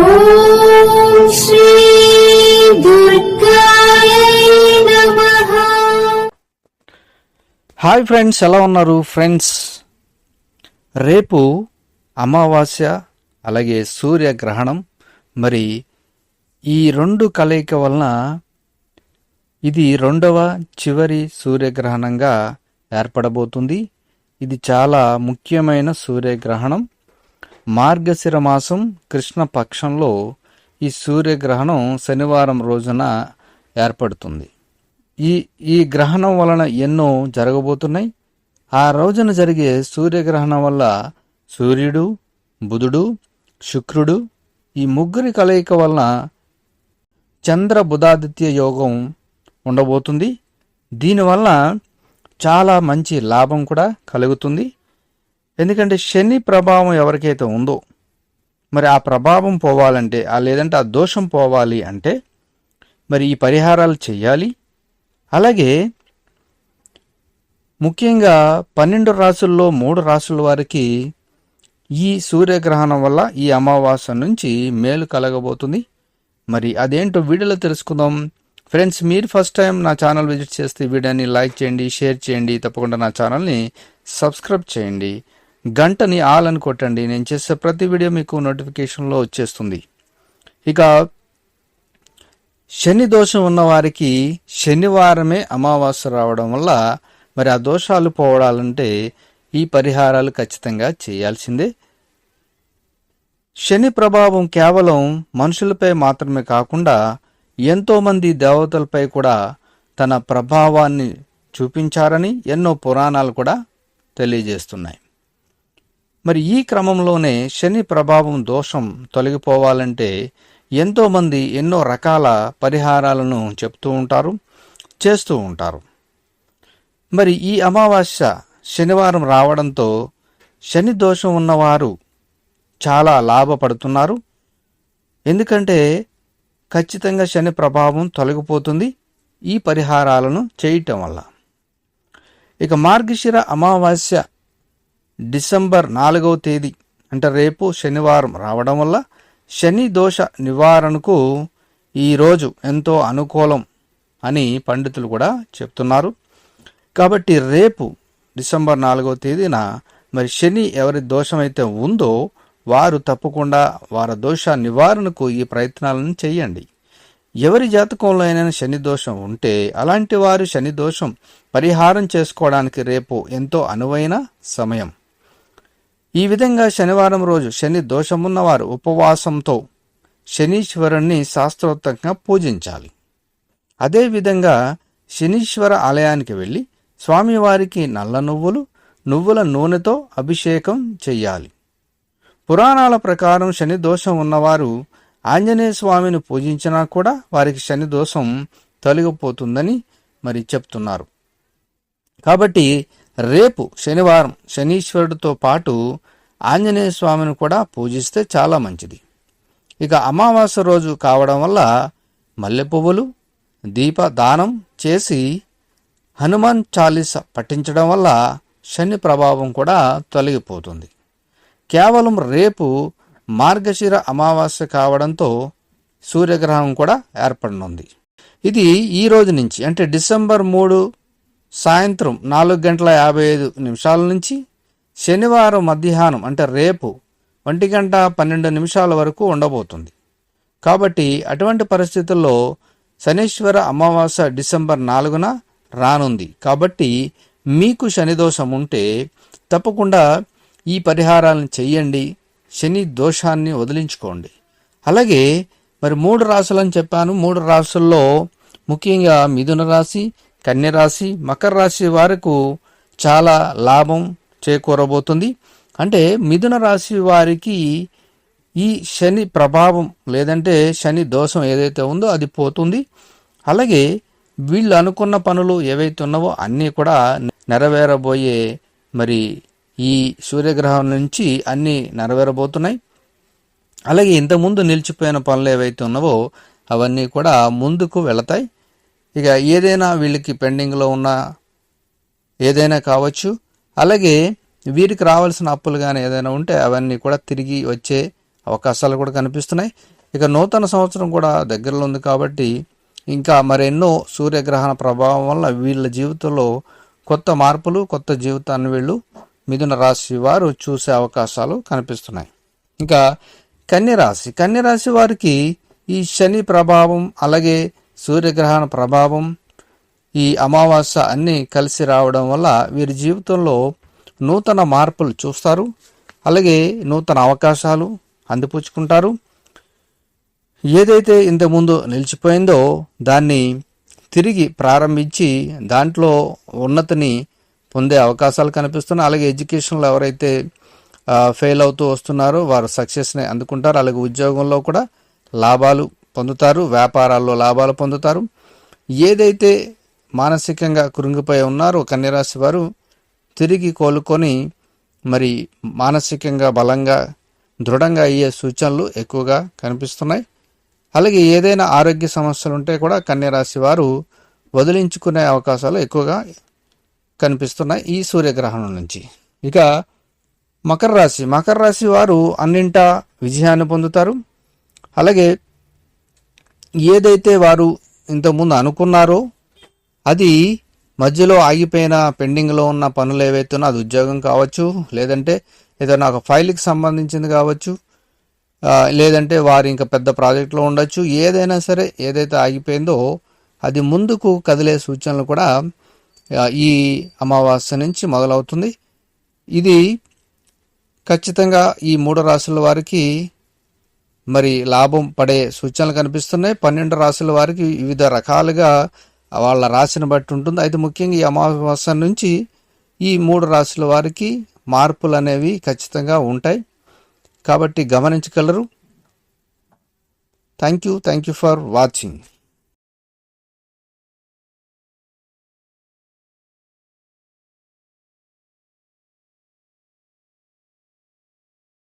ఓం శ్రీ దుర్గాయ నమః. Hi friends, ఎలా ఉన్నారు ఫ్రెండ్స్? రేపు అమావాస్య అలాగే సూర్యగ్రహణం. మరి ఈ రెండు కలయిక వలన ఇది రెండవ చివరి సూర్యగ్రహణంగా ఏర్పడబోతుంది. ఇది చాలా ముఖ్యమైన సూర్యగ్రహణం. మార్గశిర మాసం కృష్ణ పక్షంలో ఈ సూర్యగ్రహణం శనివారం రోజున ఏర్పడుతుంది. ఈ గ్రహణం వలన ఎన్నో జరగబోతున్నాయి. ఆ రోజున జరిగే సూర్యగ్రహణం వల్ల సూర్యుడు, బుధుడు, శుక్రుడు ఈ ముగ్గురి కలయిక వలన చంద్ర బుధాదిత్య యోగం ఉండబోతుంది. దీనివల్ల చాలా మంచి లాభం కూడా కలుగుతుంది. ఎందుకంటే శని ప్రభావం ఎవరికైతే ఉందో మరి ఆ ప్రభావం పోవాలంటే లేదంటే ఆ దోషం పోవాలి అంటే మరి ఈ పరిహారాలు చేయాలి. అలాగే ముఖ్యంగా 12 రాసుల్లో 3 రాసుల వారికి ఈ సూర్యగ్రహణం వల్ల ఈ అమావాస్య నుంచి మేలు కలగబోతుంది. మరి అదేంటో వీడియోలో తెలుసుకుందాం. ఫ్రెండ్స్, మీరు ఫస్ట్ టైం నా ఛానల్ విజిట్ చేస్తే వీడియోని లైక్ చేయండి, షేర్ చేయండి, తప్పకుండా నా ఛానల్ని సబ్స్క్రైబ్ చేయండి, గంటని ఆల్ అని కొట్టండి. నేను చేసే ప్రతి వీడియో మీకు నోటిఫికేషన్లో వచ్చేస్తుంది. ఇక శని దోషం ఉన్న వారికి శనివారమే అమావాస్య రావడం వల్ల మరి ఆ దోషాలు పోవడాలంటే ఈ పరిహారాలు ఖచ్చితంగా చేయాల్సిందే. శని ప్రభావం కేవలం మనుషులపై మాత్రమే కాకుండా ఎంతోమంది దేవతలపై కూడా తన ప్రభావాన్ని చూపించారని ఎన్నో పురాణాలు కూడా తెలియజేస్తున్నాయి. మరి ఈ క్రమంలోనే శని ప్రభావం దోషం తొలగిపోవాలంటే ఎంతోమంది ఎన్నో రకాల పరిహారాలను చెప్తూ ఉంటారు, చేస్తూ ఉంటారు. మరి ఈ అమావాస్య శనివారం రావడంతో శని దోషం ఉన్నవారు చాలా లాభపడుతున్నారు. ఎందుకంటే ఖచ్చితంగా శని ప్రభావం తొలగిపోతుంది ఈ పరిహారాలను చేయటం వల్ల. ఇక మార్గశిర అమావాస్య డిసెంబర్ 4వ తేదీ అంటే రేపు శనివారం రావడం వల్ల శని దోష నివారణకు ఈరోజు ఎంతో అనుకూలం అని పండితులు కూడా చెప్తున్నారు. కాబట్టి రేపు డిసెంబర్ 4వ తేదీన మరి శని ఎవరి దోషమైతే ఉందో వారు తప్పకుండా వారి దోష నివారణకు ఈ ప్రయత్నాలను చేయండి. ఎవరి జాతకంలో అయినా శని దోషం ఉంటే అలాంటి వారు శని దోషం పరిహారం చేసుకోవడానికి రేపు ఎంతో అనువైన సమయం. ఈ విధంగా శనివారం రోజు శని దోషమున్నవారు ఉపవాసంతో శనీశ్వరుణ్ణి శాస్త్రోక్తంగా పూజించాలి. అదేవిధంగా శనీశ్వర ఆలయానికి వెళ్ళి స్వామివారికి నల్ల నువ్వుల నూనెతో అభిషేకం చెయ్యాలి. పురాణాల ప్రకారం శని దోషం ఉన్నవారు ఆంజనేయ స్వామిని పూజించినా కూడా వారికి శని దోషం తొలగిపోతుందని మరి చెప్తున్నారు. కాబట్టి రేపు శనివారం శనీశ్వరుడితో పాటు ఆంజనేయ స్వామిని కూడా పూజిస్తే చాలా మంచిది. ఇక అమావాస్య రోజు కావడం వల్ల మల్లె పువ్వులు దీపదానం చేసి హనుమాన్ చాలీస పఠించడం వల్ల శని ప్రభావం కూడా తొలగిపోతుంది. కేవలం రేపు మార్గశిర అమావాస్య కావడంతో సూర్యగ్రహణం కూడా ఏర్పడనుంది. ఇది ఈ రోజు నుంచి అంటే డిసెంబర్ 3 సాయంత్రం 4:55 నుంచి శనివారం మధ్యాహ్నం అంటే రేపు 1:12 వరకు ఉండబోతుంది. కాబట్టి అటువంటి పరిస్థితుల్లో శనీశ్వర అమావాస్య డిసెంబర్ 4న రానుంది. కాబట్టి మీకు శని దోషం ఉంటే తప్పకుండా ఈ పరిహారాలను చెయ్యండి, శని దోషాన్ని వదిలించుకోండి. అలాగే మరి 3 రాశులని చెప్పాను. 3 రాశుల్లో ముఖ్యంగా మిథున రాశి, కన్య రాశి, మకర రాశి వారికి చాలా లాభం చేకూరబోతుంది. అంటే మిథున రాశి వారికి ఈ శని ప్రభావం లేదంటే శని దోషం ఏదైతే ఉందో అది పోతుంది. అలాగే వీళ్ళు అనుకున్న పనులు ఏవైతే ఉన్నావో అన్నీ కూడా నెరవేరబోయే మరి ఈ సూర్యగ్రహం నుంచి అన్నీ నెరవేరబోతున్నాయి. అలాగే ఇంతకుముందు నిలిచిపోయిన పనులు ఏవైతే ఉన్నావో అవన్నీ కూడా ముందుకు వెళతాయి. ఇక ఏదైనా వీళ్ళకి పెండింగ్లో ఉన్న ఏదైనా కావచ్చు, అలాగే వీరికి రావాల్సిన అప్పులు కానీ ఏదైనా ఉంటే అవన్నీ కూడా తిరిగి వచ్చే అవకాశాలు కూడా కనిపిస్తున్నాయి. ఇక నూతన సంవత్సరం కూడా దగ్గరలో ఉంది కాబట్టి ఇంకా మరెన్నో సూర్యగ్రహణ ప్రభావం వల్ల వీళ్ళ జీవితంలో కొత్త మార్పులు, కొత్త జీవితాన్ని వీళ్ళు మిథున రాశి వారు చూసే అవకాశాలు కనిపిస్తున్నాయి. ఇంకా కన్యరాశి వారికి ఈ శని ప్రభావం, అలాగే సూర్యగ్రహణ ప్రభావం, ఈ అమావాస్య అన్నీ కలిసి రావడం వల్ల వీరి జీవితంలో నూతన మార్పులు చూస్తారు. అలాగే నూతన అవకాశాలు అందిపుచ్చుకుంటారు. ఏదైతే ఇంతకుముందు నిలిచిపోయిందో దాన్ని తిరిగి ప్రారంభించి దాంట్లో ఉన్నతిని పొందే అవకాశాలు కనిపిస్తున్నాయి. అలాగే ఎడ్యుకేషన్లో ఎవరైతే ఫెయిల్ అవుతూ వస్తున్నారో వారు సక్సెస్ని అందుకుంటారు. అలాగే ఉద్యోగంలో కూడా లాభాలు పొందుతారు, వ్యాపారాల్లో లాభాలు పొందుతారు. ఏదైతే మానసికంగా కృంగిపోయి ఉన్నారో కన్యరాశి వారు తిరిగి కోలుకొని మరి మానసికంగా బలంగా, దృఢంగా అయ్యే సూచనలు ఎక్కువగా కనిపిస్తున్నాయి. అలాగే ఏదైనా ఆరోగ్య సమస్యలు ఉంటే కూడా కన్యరాశి వారు వదిలించుకునే అవకాశాలు ఎక్కువగా కనిపిస్తున్నాయి ఈ సూర్యగ్రహణం నుంచి. ఇక మకర రాశి వారు అన్నింటా విజయాన్ని పొందుతారు. అలాగే ఏదైతే వారు ఇంతకుముందు అనుకున్నారో అది మధ్యలో ఆగిపోయిన పెండింగ్లో ఉన్న పనులు ఏవైతే ఉన్నా, అది ఉద్యోగం కావచ్చు, లేదంటే ఏదైనా ఒక ఫైల్కి సంబంధించింది కావచ్చు, లేదంటే వారు ఇంకా పెద్ద ప్రాజెక్టులో ఉండొచ్చు. ఏదైనా సరే ఏదైతే ఆగిపోయిందో అది ముందుకు కదిలే సూచనలు కూడా ఈ అమావాస్య నుంచి మొదలవుతుంది. ఇది ఖచ్చితంగా ఈ 3 రాశుల వారికి మరి లాభం పడే సూచనలు కనిపిస్తున్నాయి. 12 రాశుల వారికి వివిధ రకాలుగా వాళ్ళ రాశిని బట్టి ఉంటుంది. అయితే ముఖ్యంగా ఈ అమావాస్య నుంచి ఈ 3 రాశుల వారికి మార్పులు అనేవి ఖచ్చితంగా ఉంటాయి కాబట్టి గమనించగలరు. Thank you for watching.